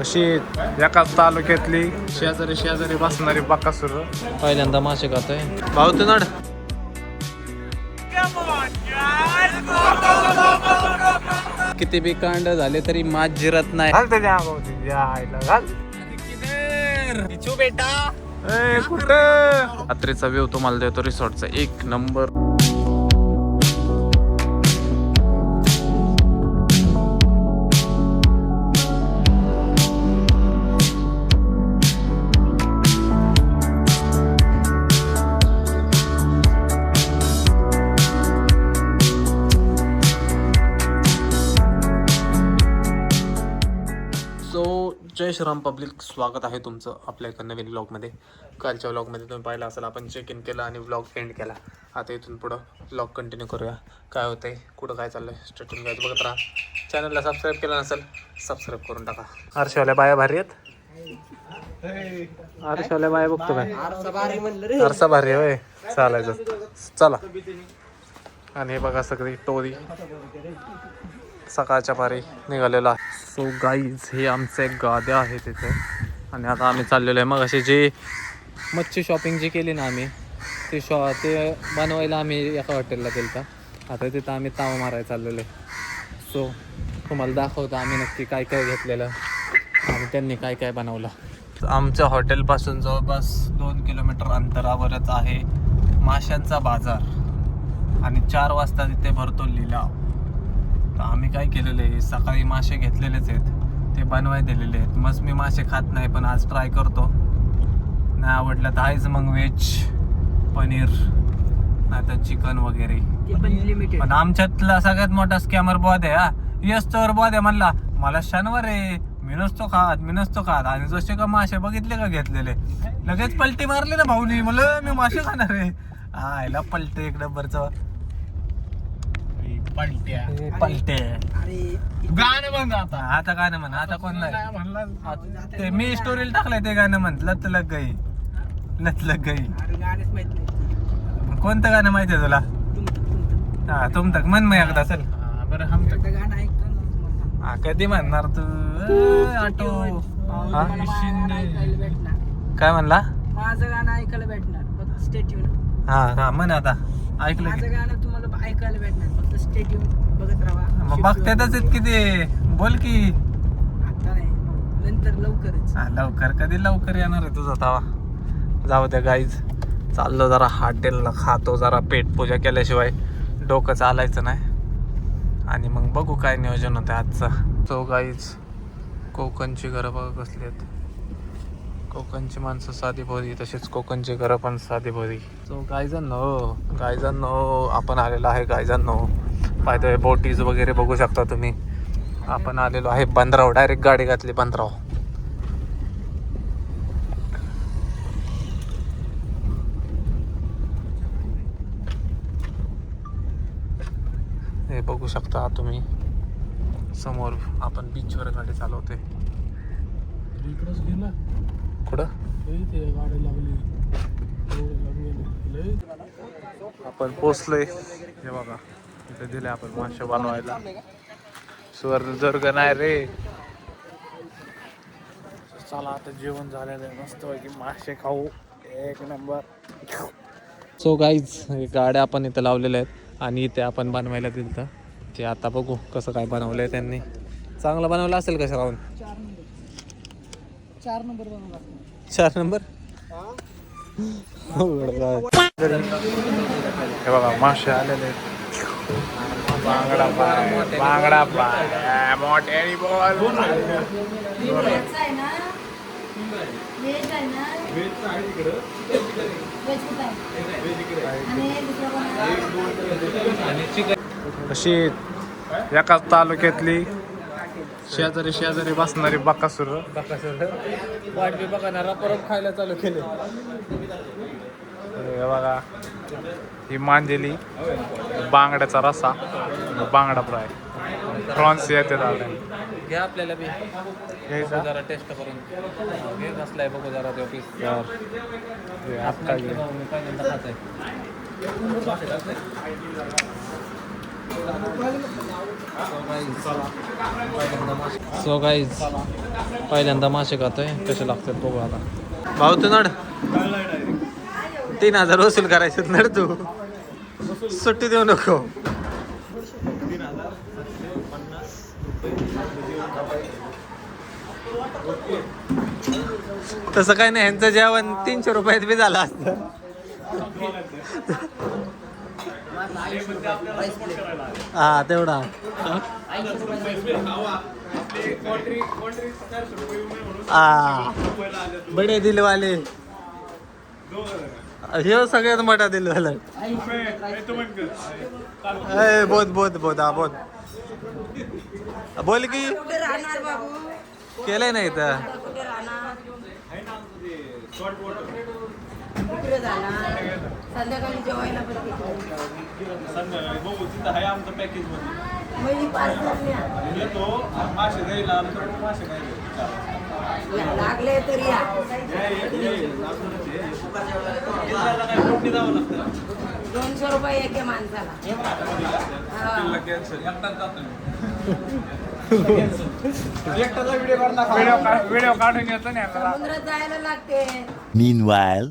अशी एकाच तालुक्यातली शेजारी शेजारी बसणारी बकासूर पहिल्यांदा मासे खातोय. भाऊ तू नड किती बी कांड झाले तरी माछ जिरत नाही. रात्रीचा व्ह्यू तुम्हाला देतो रिसॉर्टचा एक नंबर. जय श्रीराम पब्लिक, स्वागत आहे तुमचं आपल्या एका नवीन व्लॉगमध्ये. कालच्या व्लॉगमध्ये तुम्ही पाहिलं असेल, आपण चेक इन केलं आणि व्लॉग एंड केला. आता इथून पुढं व्लॉग कंटिन्यू करूया. काय होतंय, कुठं काय चाललंय, स्टेटून काय बघत राहा. चॅनलला सबस्क्राईब केलं नसेल, सबस्क्राईब करून टाका. आरशावाल्या बाया भारी आहेत. आरशावाल्या बाया बघतो काय, आरसा भारी आहे. चालायचं चला. आणि हे बघा सगळी टोरी सकाळच्या पारी निघालेला. सो गाईज, हे आमचे गाद्या आहे तिथे. आणि आता आम्ही चाललेलो आहे. मग अशी जी मच्छी शॉपिंग जी केली ना आम्ही, ते बनवायला आम्ही एका हॉटेलला गेलो. आता तिथं आम्ही ताव मारायला चाललेलो आहे. सो तुम्हाला दाखवतो आम्ही नक्की काय काय घेतलेलं आणि त्यांनी काय काय बनवलं. आमच्या हॉटेलपासून जवळपास 2 किलोमीटर अंतरावरच आहे माशांचा बाजार. आणि 4 वाजता तिथे भरतो लिलाव. तर आम्ही काय केलेलं आहे, सकाळी मासे घेतलेलेच आहेत, ते बनवाय दिलेले आहेत. मस्त मी मासे खात नाही, पण आज ट्राय करतो. नाही आवडलं तर आहेच मग व्हेज, पनीर नाही तर चिकन वगैरे. पण आमच्यातला सगळ्यात मोठा स्कॅमर बॉद आहे. हा यस तर बॉद आहे म्हणला, मला शनिवार आहे, मी नसतो खात. आणि जसे का मासे बघितले का घेतलेले, लगेच पलटी मारली ना भाऊनी, मला मी मासे खाणार आहे. हा याला पलटे एक नंबरचं पलटे. गाणं म्हण आता गाणं म्हण. आता कोण नाही, ते मी स्टोरीला टाकलंय ते गाणं म्हण. लत लग गई. कोणतं गाणं माहिती आहे तुला? हा तुम तक म्हण मग एकदा. चल बरं, हम तक गाणं ऐकतो. हा कधी म्हणणार तू? आटो काय म्हणला? माझं गाणं ऐकायला भेटणार फक्त स्टे ट्यून. हा म्हण आता. ऐकलं माझं गाणं तुम्हाला ऐकायला भेटणार फक्त स्टे ट्यून बघत राहा. मग बघतेतच किती, बोल की. आता नाही, नंतर लवकरच. लवकर कधी लवकर येणार आहे तुझा तवा. जाऊ द्या गाईज, चाललो जरा हॉटेलला, खातो जरा. पेटपूजा केल्याशिवाय डोकं चालायचं नाही. आणि मग बघू काय नियोजन होतं आजचं. सो गाईज, कोकणची घरं बघा कसली आहेत. कोकणची माणसं साधी भोरी, तसेच कोकणची घरं पण साधी भोरी. सो गायजांनो आपण आलेलो आहे. गायजांनो पाहतोय बोटीज वगैरे बघू शकता तुम्ही. आपण आलेलो आहे बंदराव. डायरेक्ट गाडी घातली बंदराव. हे बघू शकता तुम्ही समोर. आपण बीचवर गाडी चालवते. कुठं आपण पोचलोय. हे बघा इथे दिले आपण मासे बनवायला. स्वर्ग नाही रे. चला आता जेवण झालेलं आहे, मस्त की मासे खाऊ एक नंबर. सो गाईज, गाड्या आपण इथं लावलेल्या आहेत आणि इथे आपण बनवायला दिलं. ते आता बघू कसं काय बनवलंय त्यांनी. चांगलं बनवलं असेल कसं राहून. 4 नंबर बनवला. 4 नंबर. हे बघा मासे आलेले आहेत. बांगडा पाय मोठे बॉल. अशी एकाच तालुक्यातली शेजारी शेजारी बसणारी बकासूर वाट बी बघा परत खायला चालू केले. बघा ही मांदेली बांगड्याचा रसा, बांगडा फ्राय, प्रॉन्स येते दादा. घ्या आपल्याला बी घ्यायचा जरा टेस्ट करून. घे कसला आहे बघू जरा. तो पीस आता सो गाईज पहिल्यांदा मासे खातोय कसे लागतात बघू आता. भाऊ तू नड 3,000 वसूल करायचे नड तू सुट्टी देऊ नको. तसं काही नाही, ह्यांचं जेवण 300 रुपयात बी झालं असतं. हा तेवढा बडे दिलवाले हे सगळ्यात मोठा दिलवाला. बोध बोध बोध हा बोध बोल की केलंय नाही तर संध्याकाळी जेवायला संध्याकाळी बघू तिथं आहे आमचं पॅकेज मध्ये येतो मासे द्यायला मासे नाही लागले तरी या. काय कोटी द्यावं लागतं 200 रुपये एके माणसाला. कॅन्सर एकटाच जातो व्हिडिओ काढून येतो ना समुद्रात जायला लागते. Meanwhile.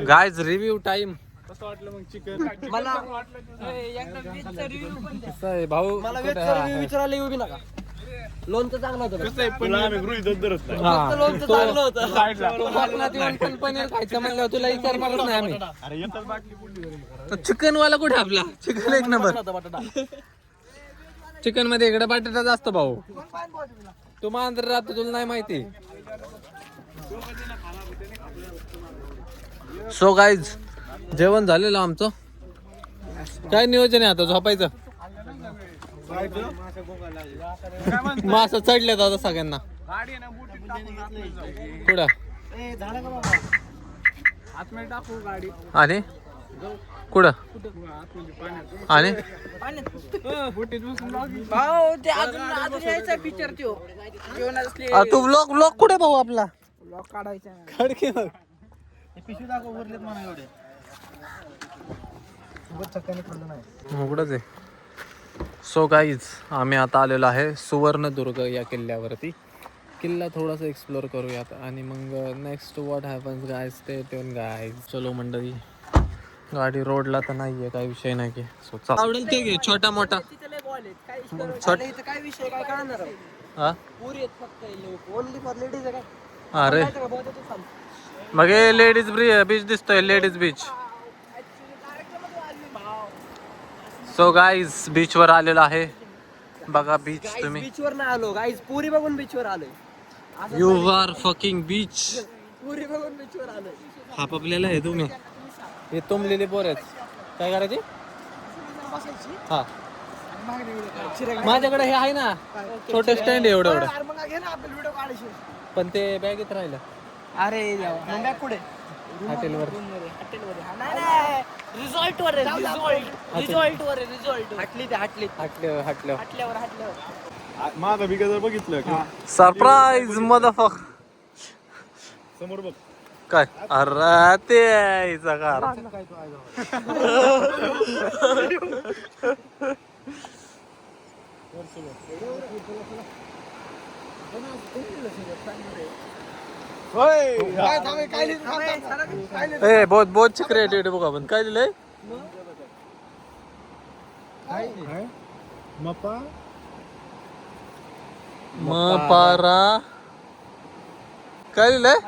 Guys review time. मला एकदा बीचचा रिव्ह्यू पण द्या. कसं आहे भाऊ? मला वेबचा रिव्ह्यू विचारायला येऊ बी नका. लोणचं चांगलं होतं. हा. लोणचं चांगलं होतं. तू कोकणात येऊन पण पनीर खायचं म्हणलं तुला विचारणारच नाही आम्ही. चिकन वाला कुठे आपला? चिकन एक नंबर. चिकन मध्ये इकडे बटाटा जास्त भाऊ. तू मांजर राहतो तुला नाही माहिती. सो गाईज जेवण झालेलं आमचं. काय नियोजन आहे आता? झोपायचं. मासं चढलेत आता सगळ्यांना. कुठं आणि कुठं आणि भाऊ ते अजून यायचा पिक्चर तो जेवणात असले तू ब्लॉग कुठे भाऊ आपला? ब्लॉग काढायचा. खडके बघ. पिशवी दाखव उरलेत म्हणा एवढे उघडच आहे. सो गाईज आम्ही आता आलेलो आहे सुवर्णदुर्ग या किल्ल्यावरती. किल्ला थोडासा एक्सप्लोर करूयात आणि मग नेक्स्ट व्हॉट हॅपन्स गाईज ते ट्यून गाईज. चलो मंडळी, गाडी रोडला तर नाहीये, काही विषय नाही की. सो आवडेल ते घे छोटा मोठा. काय विषय काय कळणार हा पुरी आहेत फक्त लोक ओनली फॉर लेडीज आहे काय? अरे मग हे लेडीज बीच दिसतोय, ladies beach. So guys beach वर आलेलो आहे बघा. बीच तुम्ही बीचवर नाही आलो गाईज, पुरी बघून बीचवर आलोय. You are fucking beach. पुरी बघून बीचवर आलोय. हापलेला आहे तुम्ही. हे तुंबलेले पोर आहेत. काय करायचे? हा माझ्याकडे हे आहे ना छोटे स्टँड एवढं एवढं, मग घे ना आपल्याला व्हिडिओ काढायची. पण ते बॅगेत राहिलं अरे देवा, मग बॅग कुठे? हॉटेलवर. रिझॉल्ट वर रिझॉल्ट वर हटली ते हटल्यावर माझा बिगा जर बघितलं का सरप्राईज मदरफक. समोर बघ काय? अरे ते यायचा का? ए बहुत बहुत क्रिएटिव्हिटी बघा आपण. काय लिहिलंय? मपारा काय लिहिलंय?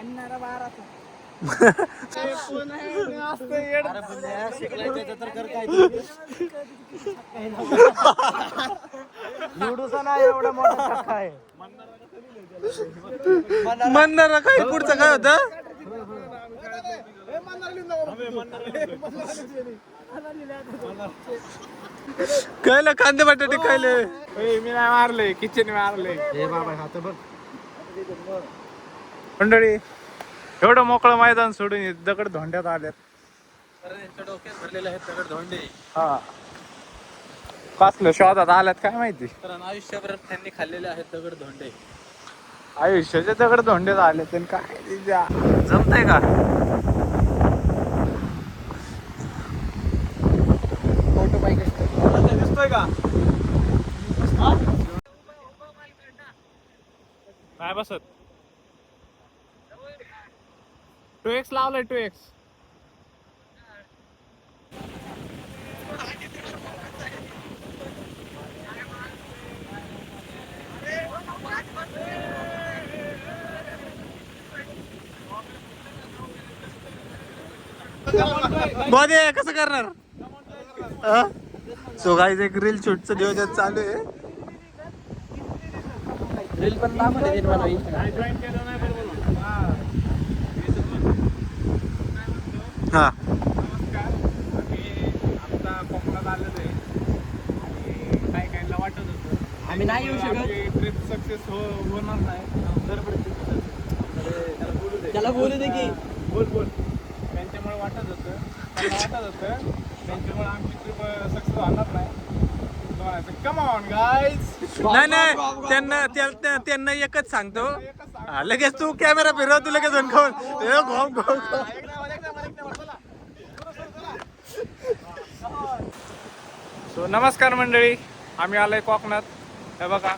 एवढा मोठा चक्का आहे. म्हणणार काय पुढचं काय होतं? कळलं कांदे बटाटे खायले. मी नाही मारले, किचन मारले. हे बाबा हात बघ मंडळी. एवढं मोकळं मैदान सोडून दगड धोंड्यात आल्यात. डोक्यात भरलेले आहेत दगड धोंडे. हा कसलं शोधात आल्यात काय माहिती. कारण आयुष्यभर त्यांनी खाल्लेले आहेत दगड धोंडे. आयुष्याचे दगड धोंड्यात आले तर काय जमतंय का? फोटो पाहिजे. नाही बसत. 2x लावलाय 2x. मध्ये कसं करणार? सो गाईज एक रील शूटचं नियोजन चालू आहे. रील पण दाखवते बनवाई. हा आता कोकणात आलेलो आहे आणि काही काहींना वाटत होतं आम्ही नाही येऊ शकत. ट्रिप सक्सेस होणार नाही. त्याला बोलू दे की. बोल त्यांच्यामुळे वाटत होतं त्यांच्यामुळे आमची ट्रिप सक्सेस होणार नाही. Come on guys. नाही त्यांना एकच सांगतो. लगेच तू कॅमेरा फिरव, तू लगेच सो नमस्कार मंडळी, आम्ही आलोय कोकणात. हे बघा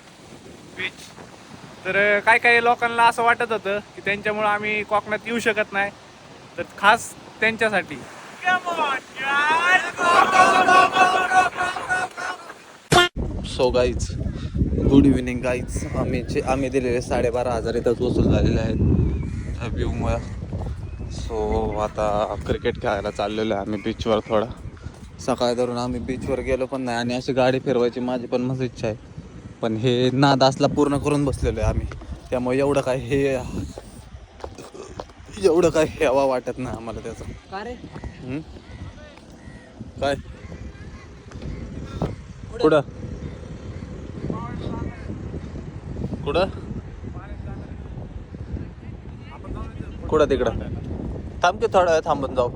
बीच. तर काही लोकांना असं वाटत होतं की त्यांच्यामुळे आम्ही कोकणात येऊ शकत नाही, तर खास त्यांच्यासाठी so guys good evening guys. आम्ही दिलेले 12,500 इथंच वसूल झालेले आहेत व्ह्यूमुळे. सो आता क्रिकेट खेळायला चाललेलो आहे आम्ही बीचवर. थोडा सकाळ धरून आम्ही बीचवर गेलो पण नाही आणि अशी गाडी फिरवायची माझी पण मस्त इच्छा आहे, पण हे नादासला पूर्ण करून बसलेलो आहे आम्ही. त्यामुळे एवढं काय हेवा वाटत नाही आम्हाला त्याचं. का रे? काय कुठं तिकडं थांब की थोडा वेळ थांबून जाऊ.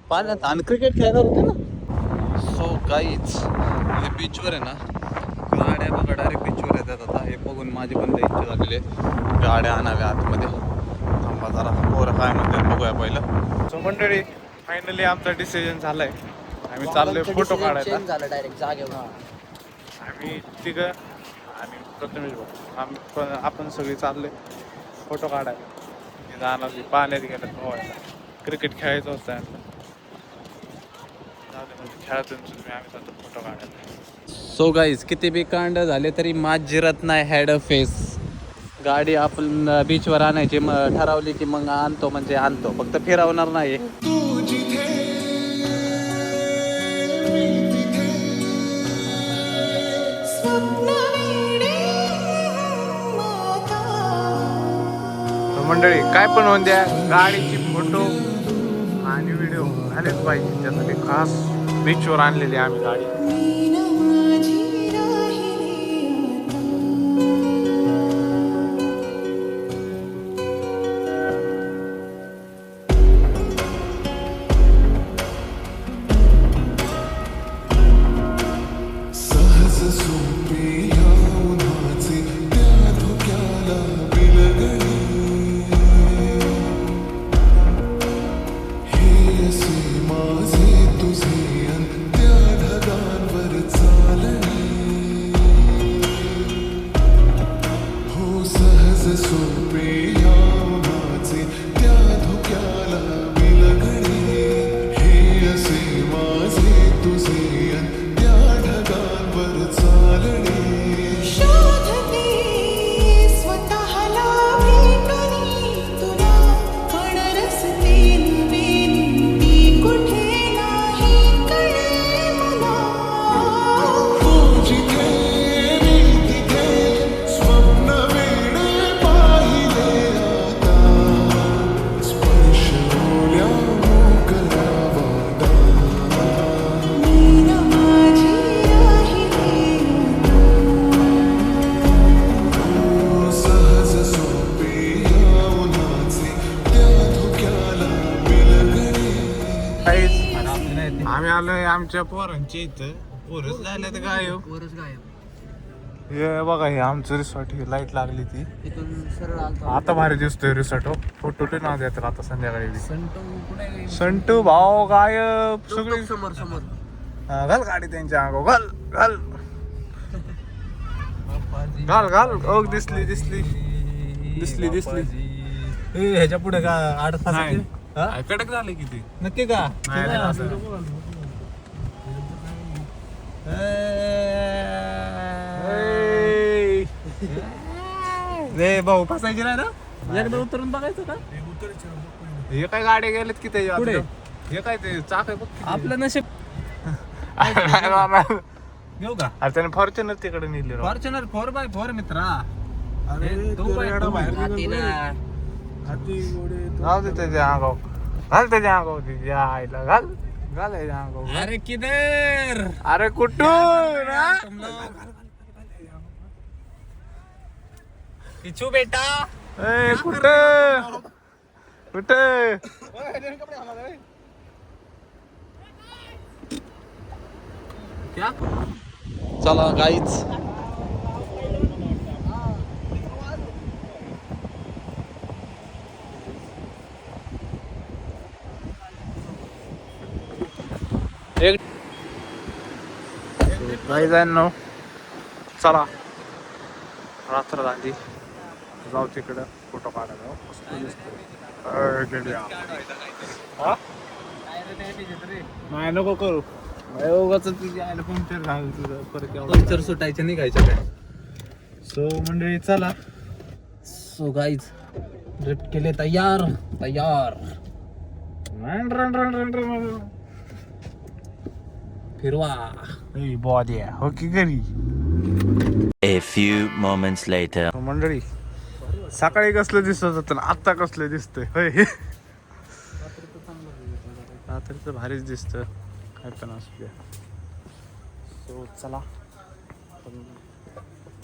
पाण्यात आणि क्रिकेट खेळणार होते ना. सो गाईज हे बीचवर आहे ना, गाड्या बघा डायरेक्ट बीचवर येतात. आता हे बघून माझी पण इच्छा झालेली आहे गाड्या आणाव्या आतमध्ये. थांबा जरा पोरं काय म्हणतात बघूया पहिलं. सो मंडळी फायनली आमचा डिसिजन झालाय. आम्ही चाललोय फोटो काढायला. झालं डायरेक्ट जागेवर. आम्ही तिघं आणि प्रथमेश भाऊ आपण सगळे चाललोय फोटो काढायला. जाणार पाण्यात गेलं पोहायला. क्रिकेट खेळायचं होतं आम्हाला. खेळातून आम्ही चालतो फोटो काढायला. सो गाईज किती बी कांड झाले तरी मात जिरत नाही हॅड अ फेस. गाडी आपण बीचवर आणायची ठरवली की मग आणतो म्हणजे आणतो, फक्त फिरवणार नाही. मंडळी काय पण होऊन द्या, गाडीची फोटो आणि व्हिडिओ झालेच पाहिजे. त्यासाठी खास बीचवर आणलेली आम्ही गाडी. आम्ही आलोय आमच्या पोरांच्या इथं. पोरच झाले तर गायब. वरच गायब. हे बघा हे आमचं रिसॉर्ट. ही लाईट लागली ती इथून सरळ आलतो. आता भारी दिसतोय रिसॉर्ट. फोटो ते नाव देतात आता संध्याकाळी. संटू कुठे? संटू भाऊ गायब सगळी. समोर घाल गाडी त्यांच्या अंगावर घाल. घाल घाल ओग दिसली दिसली दिसली दिसली ह्याच्या पुढे का 8 नाही. तास कडक झाले किती नक्की का रे भाऊ फसायची नाही ना एकदा उतरून बघायचं का हे काय गाड्या गेलेत की त्याच्या पुढे हे काय ते चाक आहे बघ किती. आपलं नशीब घेऊ का अरे त्याने फॉर्च्युनर तिकडे नेली राव. फॉर्च्युनर 4x4 मित्रा अरे तू तो बाय, एवढा तू. बाहेर हाती निघालोय. ना. हाती घोडे तो- घाल दे त्याच्या अंगाव घाल त्याच्या अंगाव तिच्या आईला घाल घाल त्याच्या अंगाव अरे किधर अरे कुठून हा? किचू बेटा ए, कुठं कुठं चला गाईच एक नाही जाईन चला रात्र झाली जाऊ तिकडं फोटो काढायला मस्त दिसतोय. गेल्या. हा? नाही नको करू उगाच तुझ्या आईला पंक्चर घाल तुझं परत एवढं. पंक्चर सुटायचे निघायच्या काय सो मंडळी चला सो गाईज ड्रिफ्ट केले तयार तयार run run run run run फिरवा बॉडी हो की घरी A few moments later. मंडळी सकाळी कसलं दिसत होतं ना आत्ता कसलं दिसतंय होय रात्रीचं भारीच दिसतं काय पण असू द्या सो चला पण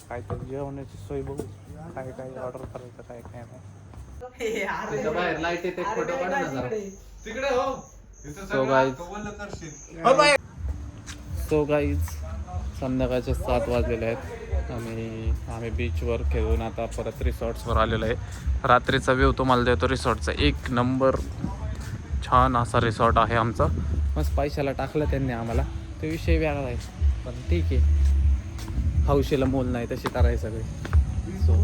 काय तर जेवणाची सोय बघू काय काय ऑर्डर करायचं काय काय नाही बाहेर लाईट येते फोटो काढा ना जरा तिकडे हो सो गाईज कवलं करशील सो गाईज संध्याकाळचे 7 वाजलेले आहेत आणि आम्ही बीचवर खेळून आता परत रिसॉर्ट्सवर आलेलो आहे रात्रीचा व्ह्यू तुम्हाला देतो रिसॉर्टचा 1 नंबर छान असा रिसॉर्ट आहे आमचा मस्त पैशाला टाकलं त्यांनी आम्हाला तो विषय वेगळा आहे पण ठीक आहे हौशीला मोल नाही तशी कराय सगळे सो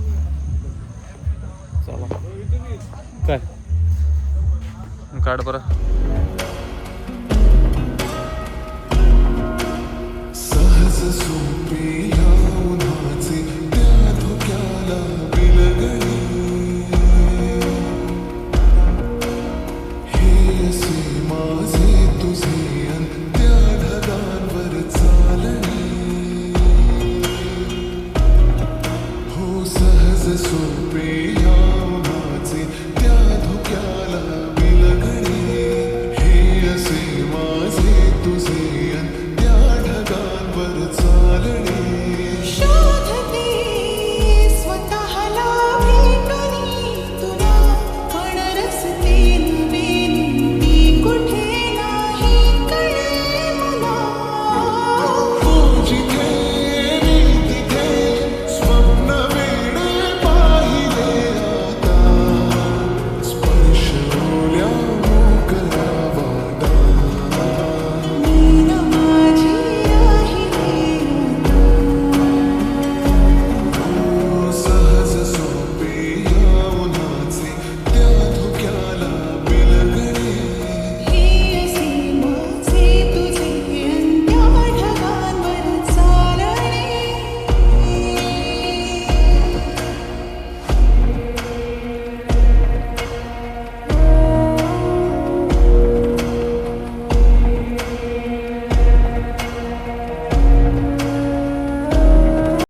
चला काय काढ बरं सहज सोपे ह्या उन्हाचे त्या धुक्याला विलगणे हे असे माझे तुझे अन त्या ढगांवर चालणे हो सहज सोपे